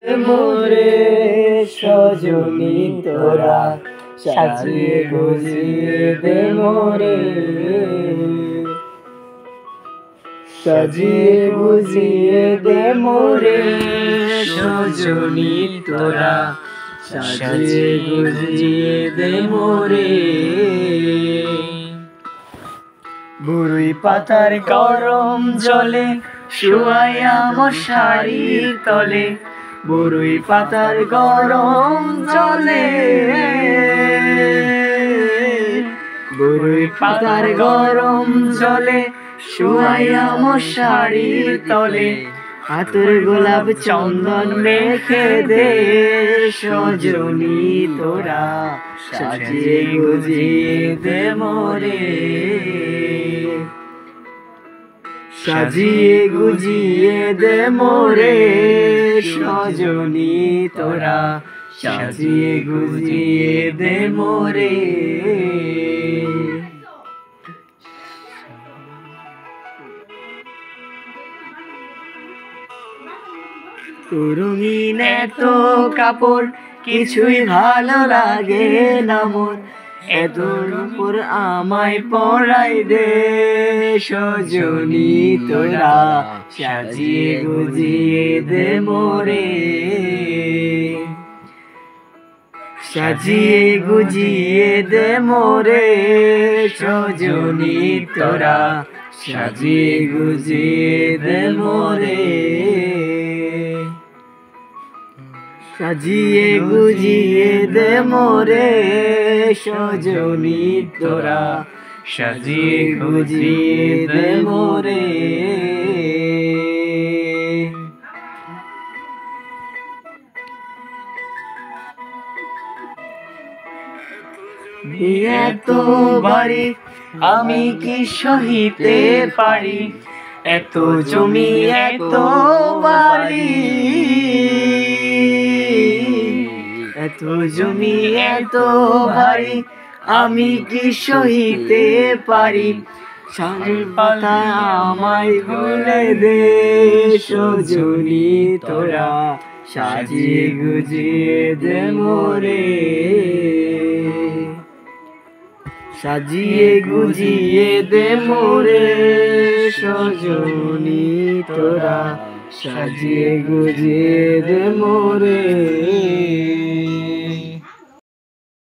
মোরে সজনী তোরা সাজিয়ে গুজিয়ে দে মোরে, সাজিয়ে গুজিয়ে দে মোরে সজনী তোরা সাজিয়ে গুজিয়ে দে মোরে। বুড়ি পাতার গরম জলে শুয়াইয়া মশারির তলে, বুড়ি পাতার গরম জলে, বুড়ি পাতার গরম জলে শুয়াইয়া মশারির তলে, হাতের গোলাপ চন্দন মেখে দে সজনী তোরা সাজিয়ে গুজিয়ে দে মোরে, সাজিয়ে গুজিয়ে দে মোরে সজনী তোরা সাজিয়ে গুজিয়ে দে মোরে। রঙিন এত কাপড় কিছুই ভালো লাগে না মোর, এতর উপর আমায় পরাই দে সজনী তোরা সাজিয়ে গুজিয়ে দে মোরে, সাজিয়ে গুজিয়ে দে মোরে সজনী তোরা সাজিয়ে গুজিয়ে দে মোরে, সাজিয়ে গুজিয়ে দে মোরে সজনী তোরা সাজিয়ে গুজিয়ে দে মোরে। এত বাড়ি আমি কি সহিতে পারি, এত জমি এত বাড়ি, এত জমি এত বাড়ি আমি কি সহিতে পারি, সাজের পাতা আমায় ভুলে দে সজনী তোরা সাজিয়ে গুজিয়ে দে মোরে, সাজিয়ে গুজিয়ে দে মোরে সজনী তোরা সাজিয়ে গুজিয়ে দে মোরে।